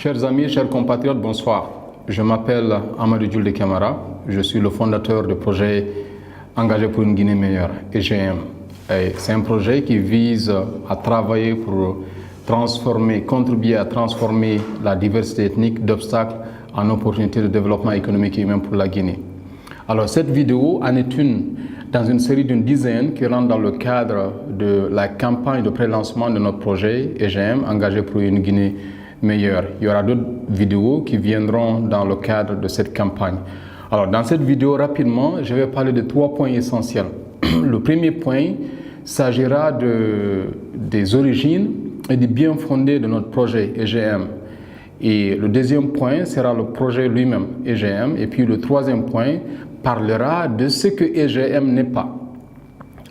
Chers amis, chers compatriotes, bonsoir. Je m'appelle Amadou Djoulde Camara. Je suis le fondateur du projet Engagé pour une Guinée meilleure, EGM. C'est un projet qui vise à travailler pour contribuer à transformer la diversité ethnique d'obstacles en opportunités de développement économique et humain pour la Guinée. Alors cette vidéo en est une dans une série d'une dizaine qui rentre dans le cadre de la campagne de pré-lancement de notre projet EGM, Engagé pour une Guinée meilleure. Il y aura d'autres vidéos qui viendront dans le cadre de cette campagne. Alors dans cette vidéo, rapidement, je vais parler de 3 points essentiels. Le premier point s'agira des origines et du bien fondé de notre projet EGM. Et le deuxième point sera le projet lui-même, EGM. Et puis le troisième point parlera de ce que EGM n'est pas.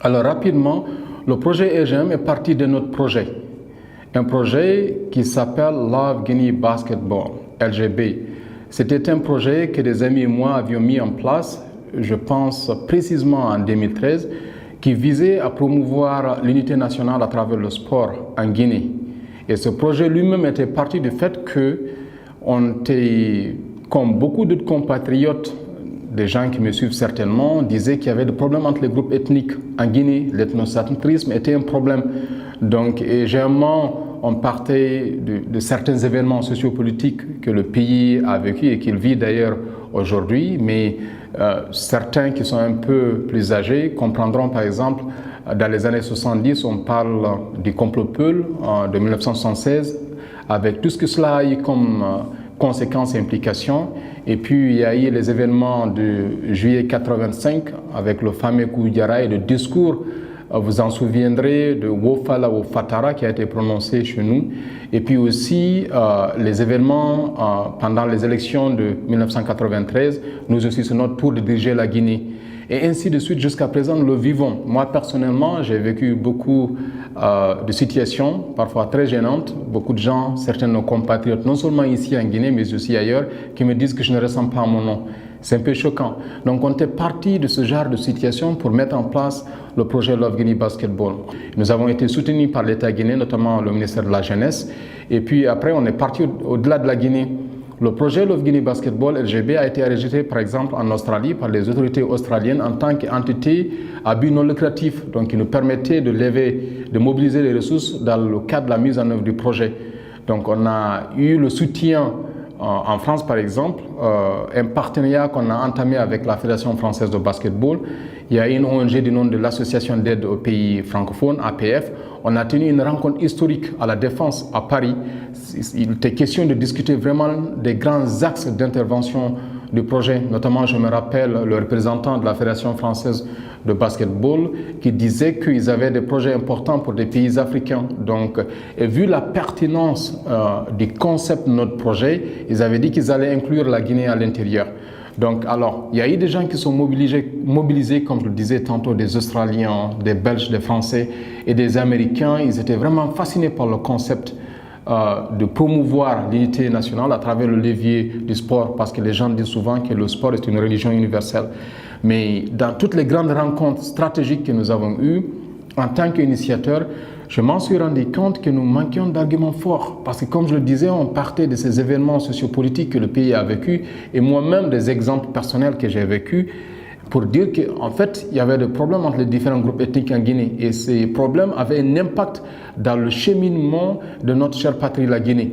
Alors rapidement, le projet EGM est parti de notre projet. Un projet qui s'appelle Love Guinea Basketball, LGB. C'était un projet que des amis et moi avions mis en place, je pense précisément en 2013, qui visait à promouvoir l'unité nationale à travers le sport en Guinée. Et ce projet lui-même était parti du fait que on était, comme beaucoup d'autres compatriotes, des gens qui me suivent certainement, disaient qu'il y avait des problèmes entre les groupes ethniques en Guinée. L'ethnocentrisme était un problème. Donc, et généralement, on partait de certains événements sociopolitiques que le pays a vécu et qu'il vit d'ailleurs aujourd'hui, mais certains qui sont un peu plus âgés comprendront par exemple, dans les années 70, on parle du complot Peul de 1976, avec tout ce que cela a eu comme conséquences et implications. Et puis il y a eu les événements de juillet 85 avec le fameux Koudiara et le discours, vous en souviendrez, de Wofala ou Fatara qui a été prononcé chez nous. Et puis aussi les événements pendant les élections de 1993, nous aussi c'est notre tour de diriger la Guinée. Et ainsi de suite, jusqu'à présent, nous le vivons. Moi, personnellement, j'ai vécu beaucoup de situations, parfois très gênantes. Beaucoup de gens, certains de nos compatriotes, non seulement ici en Guinée, mais aussi ailleurs, qui me disent que je ne ressemble pas à mon nom. C'est un peu choquant. Donc, on était parti de ce genre de situation pour mettre en place le projet Love Guinea Basketball. Nous avons été soutenus par l'État guinéen, notamment le ministère de la Jeunesse. Et puis après, on est parti au-delà de la Guinée. Le projet Love Guinea Basketball LGB a été enregistré par exemple en Australie par les autorités australiennes en tant qu'entité à but non lucratif, donc qui nous permettait de mobiliser les ressources dans le cadre de la mise en œuvre du projet. Donc on a eu le soutien en France par exemple, un partenariat qu'on a entamé avec la Fédération française de basketball. Il y a une ONG du nom de l'Association d'aide aux pays francophones, APF. On a tenu une rencontre historique à la Défense à Paris. Il était question de discuter vraiment des grands axes d'intervention du projet. Notamment, je me rappelle le représentant de la Fédération française de basketball qui disait qu'ils avaient des projets importants pour des pays africains. Donc, et vu la pertinence du concept de notre projet, ils avaient dit qu'ils allaient inclure la Guinée à l'intérieur. Donc, alors, il y a eu des gens qui sont mobilisés, comme je le disais tantôt, des Australiens, des Belges, des Français et des Américains. Ils étaient vraiment fascinés par le concept de promouvoir l'unité nationale à travers le levier du sport, parce que les gens disent souvent que le sport est une religion universelle. Mais dans toutes les grandes rencontres stratégiques que nous avons eues, en tant qu'initiateur, je m'en suis rendu compte que nous manquions d'arguments forts. Parce que comme je le disais, on partait de ces événements sociopolitiques que le pays a vécu et moi-même des exemples personnels que j'ai vécus pour dire qu'en fait, il y avait des problèmes entre les différents groupes ethniques en Guinée. Et ces problèmes avaient un impact dans le cheminement de notre chère patrie, la Guinée.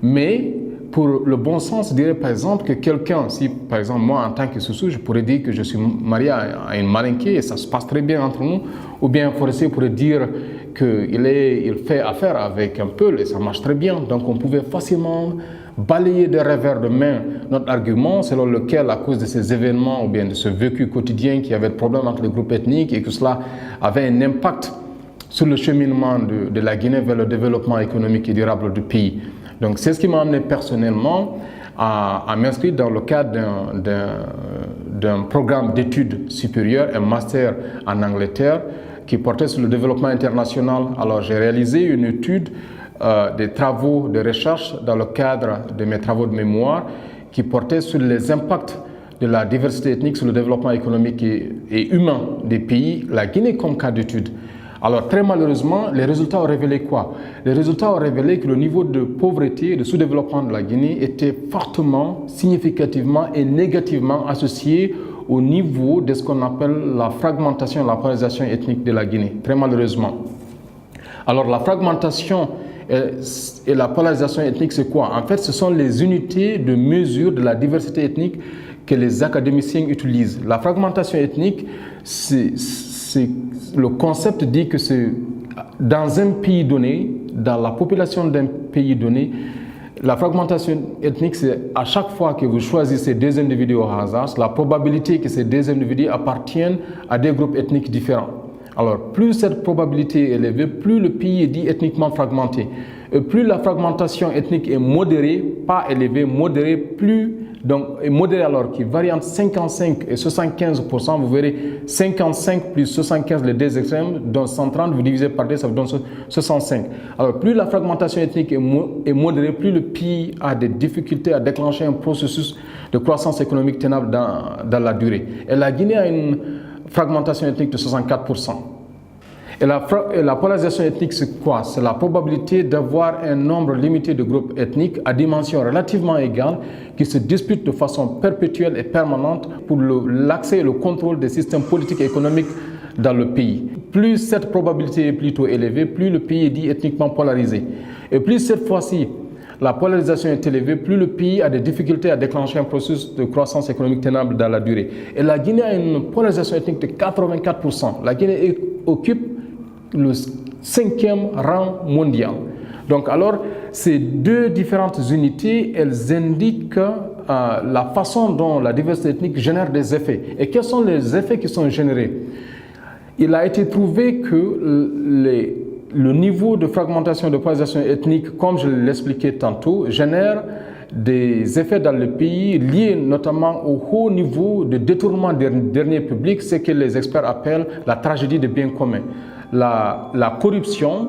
Mais pour le bon sens, je dirais par exemple que quelqu'un, si par exemple moi en tant que Soussou, je pourrais dire que je suis marié à une Malinké et ça se passe très bien entre nous, ou bien un forestier pourrait dire qu'il fait affaire avec un Peul et ça marche très bien. Donc on pouvait facilement balayer de revers de main notre argument selon lequel, à cause de ces événements ou bien de ce vécu quotidien, qu'il y avait des problèmes entre les groupes ethniques et que cela avait un impact sur le cheminement de la Guinée vers le développement économique et durable du pays. Donc c'est ce qui m'a amené personnellement à m'inscrire dans le cadre d'un programme d'études supérieures, un master en Angleterre qui portait sur le développement international. Alors j'ai réalisé une étude des travaux de recherche dans le cadre de mes travaux de mémoire qui portaient sur les impacts de la diversité ethnique sur le développement économique et humain des pays, la Guinée comme cas d'étude. Alors, très malheureusement, les résultats ont révélé quoi? Les résultats ont révélé que le niveau de pauvreté et de sous-développement de la Guinée était fortement, significativement et négativement associé au niveau de ce qu'on appelle la fragmentation, la polarisation ethnique de la Guinée, très malheureusement. Alors, la fragmentation et la polarisation ethnique, c'est quoi? En fait, ce sont les unités de mesure de la diversité ethnique que les académiciens utilisent. La fragmentation ethnique, le concept dit que c'est dans un pays donné, dans la population d'un pays donné, la fragmentation ethnique, c'est à chaque fois que vous choisissez deux individus au hasard, la probabilité que ces deux individus appartiennent à des groupes ethniques différents. Alors, plus cette probabilité est élevée, plus le pays est dit ethniquement fragmenté. Et plus la fragmentation ethnique est modérée, pas élevée, modérée, et modérée alors qui varie entre 55 et 75%, vous verrez 55 plus 75, les deux extrêmes, donc 130, vous divisez par 2, ça vous donne 65. Alors, plus la fragmentation ethnique est modérée, plus le pays a des difficultés à déclencher un processus de croissance économique tenable dans la durée. Et la Guinée a une fragmentation ethnique de 64%. Et la polarisation ethnique, c'est quoi? C'est la probabilité d'avoir un nombre limité de groupes ethniques à dimension relativement égale qui se disputent de façon perpétuelle et permanente pour l'accès et le contrôle des systèmes politiques et économiques dans le pays. Plus cette probabilité est plutôt élevée, plus le pays est dit ethniquement polarisé. Et plus cette fois-ci, la polarisation est élevée, plus le pays a des difficultés à déclencher un processus de croissance économique tenable dans la durée. Et la Guinée a une polarisation ethnique de 84%. La Guinée occupe le 5e rang mondial. Donc alors, ces deux différentes unités, elles indiquent la façon dont la diversité ethnique génère des effets. Et quels sont les effets qui sont générés? Il a été prouvé que le niveau de fragmentation, de polarisation ethnique, comme je l'expliquais tantôt, génère des effets dans le pays liés notamment au haut niveau de détournement des deniers publics, ce que les experts appellent la tragédie des biens communs. La corruption,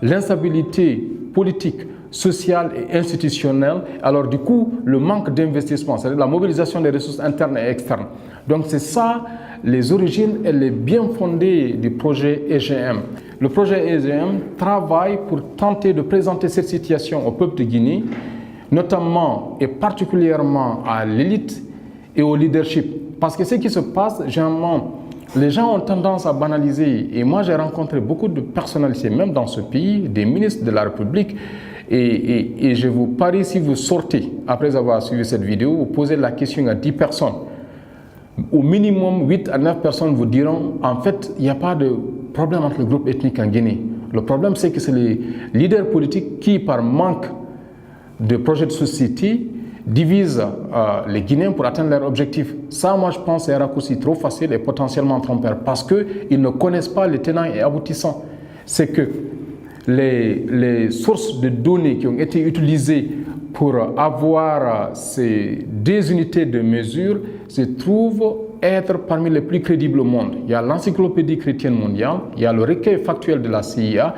l'instabilité politique, sociale et institutionnelle, alors du coup, le manque d'investissement, c'est-à-dire la mobilisation des ressources internes et externes. Donc c'est ça, les origines et les bien fondées du projet EGM. Le projet EGM travaille pour tenter de présenter cette situation au peuple de Guinée, notamment et particulièrement à l'élite et au leadership. Parce que ce qui se passe, généralement, les gens ont tendance à banaliser. Et moi, j'ai rencontré beaucoup de personnalités, même dans ce pays, des ministres de la République. Et je vous parie, si vous sortez, après avoir suivi cette vidéo, vous posez la question à 10 personnes. Au minimum, 8 à 9 personnes vous diront, en fait, il n'y a pas de problème entre les groupes ethniques en Guinée. Le problème, c'est que c'est les leaders politiques qui, par manque de projets de société, divisent les Guinéens pour atteindre leurs objectifs. Ça, moi, je pense, c'est un raccourci trop facile et potentiellement trompeur parce qu'ils ne connaissent pas les tenants et aboutissants. C'est que les sources de données qui ont été utilisées pour avoir ces deux unités de mesure se trouvent être parmi les plus crédibles au monde. Il y a l'Encyclopédie chrétienne mondiale, il y a le recueil factuel de la CIA,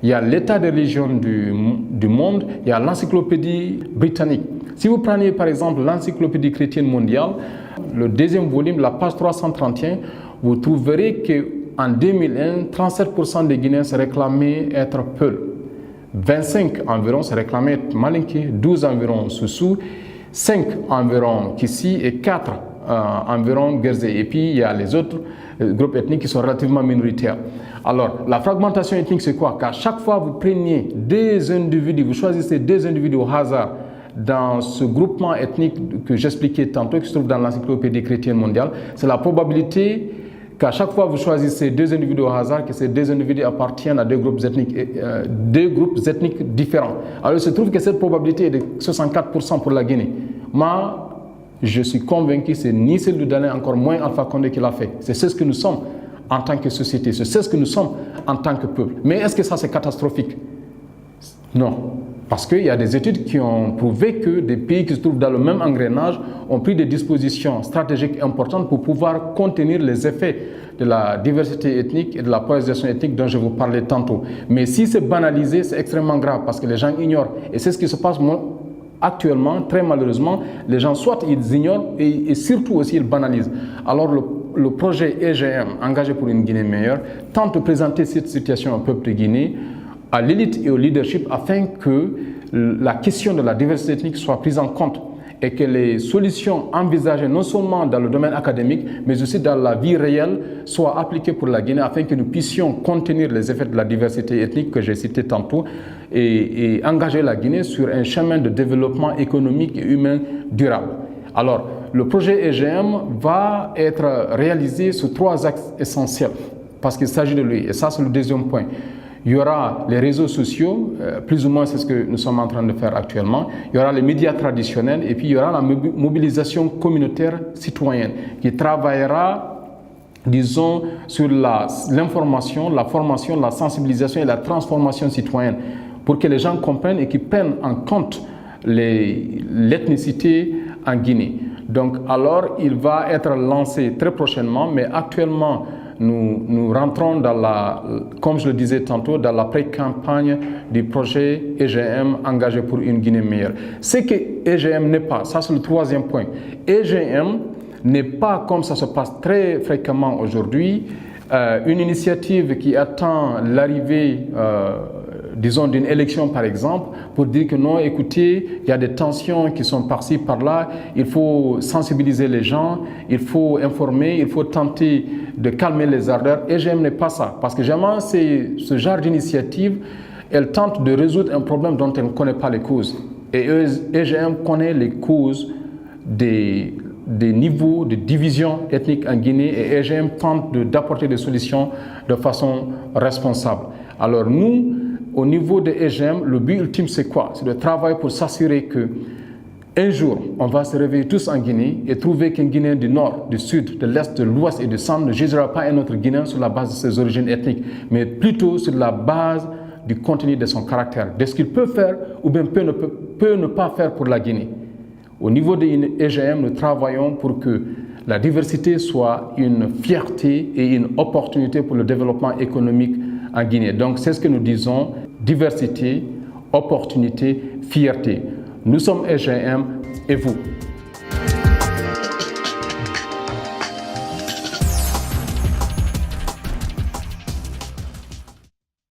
il y a l'état des religions du monde, il y a l'Encyclopédie britannique. Si vous prenez par exemple l'Encyclopédie chrétienne mondiale, le deuxième volume, la page 331, vous trouverez qu'en 2001, 37% des Guinéens se réclamaient être Peul, 25 environ se réclamaient être Malinké, 12 environ Soussou, 5 environ Kissi et 4 environ Guerzé. Et puis il y a les autres groupes ethniques qui sont relativement minoritaires. Alors, la fragmentation ethnique, c'est quoi? Qu'à chaque fois vous preniez des individus, vous choisissez des individus au hasard dans ce groupement ethnique que j'expliquais tantôt, qui se trouve dans l'Encyclopédie chrétienne mondiale, c'est la probabilité qu'à chaque fois vous choisissez deux individus au hasard, que ces deux individus appartiennent à deux groupes ethniques différents. Alors, il se trouve que cette probabilité est de 64% pour la Guinée. Moi, je suis convaincu que ce n'est ni celle de Daniel, encore moins Alpha Condé qui l'a fait. C'est ce que nous sommes en tant que société, c'est ce que nous sommes en tant que peuple. Mais est-ce que ça c'est catastrophique? Non. Parce qu'il y a des études qui ont prouvé que des pays qui se trouvent dans le même engrenage ont pris des dispositions stratégiques importantes pour pouvoir contenir les effets de la diversité ethnique et de la polarisation ethnique dont je vous parlais tantôt. Mais si c'est banalisé, c'est extrêmement grave parce que les gens ignorent. Et c'est ce qui se passe actuellement, très malheureusement. Les gens, soit ils ignorent et surtout aussi ils banalisent. Alors le projet EGM, Engagé pour une Guinée meilleure, tente de présenter cette situation au peuple de Guinée, à l'élite et au leadership, afin que la question de la diversité ethnique soit prise en compte et que les solutions envisagées non seulement dans le domaine académique, mais aussi dans la vie réelle, soient appliquées pour la Guinée, afin que nous puissions contenir les effets de la diversité ethnique que j'ai cité tantôt et engager la Guinée sur un chemin de développement économique et humain durable. Alors, le projet EGM va être réalisé sur 3 axes essentiels, parce qu'il s'agit de lui, et ça c'est le deuxième point. Il y aura les réseaux sociaux, plus ou moins c'est ce que nous sommes en train de faire actuellement. Il y aura les médias traditionnels et puis il y aura la mobilisation communautaire citoyenne qui travaillera, disons, sur l'information, la formation, la sensibilisation et la transformation citoyenne pour que les gens comprennent et qu'ils prennent en compte l'ethnicité en Guinée. Donc alors il va être lancé très prochainement, mais actuellement nous rentrons dans comme je le disais tantôt, dans la pré-campagne du projet EGM Engagé pour une Guinée meilleure. Ce que EGM n'est pas, ça c'est le troisième point. EGM n'est pas, comme ça se passe très fréquemment aujourd'hui, une initiative qui attend l'arrivée disons d'une élection par exemple, pour dire que non, écoutez, il y a des tensions qui sont par-ci, par-là, il faut sensibiliser les gens, il faut informer, il faut tenter de calmer les ardeurs. EGM n'est pas ça, parce que généralement, ce genre d'initiative, elle tente de résoudre un problème dont elle ne connaît pas les causes. Et EGM connaît les causes des niveaux de division ethnique en Guinée, et EGM tente d'apporter des solutions de façon responsable. Alors nous, au niveau de EGM, le but ultime c'est quoi? C'est de travailler pour s'assurer que un jour, on va se réveiller tous en Guinée et trouver qu'un Guinéen du nord, du sud, de l'est, de l'ouest et du centre ne jugera pas un autre Guinéen sur la base de ses origines ethniques, mais plutôt sur la base du contenu de son caractère, de ce qu'il peut faire ou bien peut ne pas faire pour la Guinée. Au niveau de EGM, nous travaillons pour que la diversité soit une fierté et une opportunité pour le développement économique en Guinée. Donc c'est ce que nous disons, diversité, opportunité, fierté. Nous sommes EGM et vous.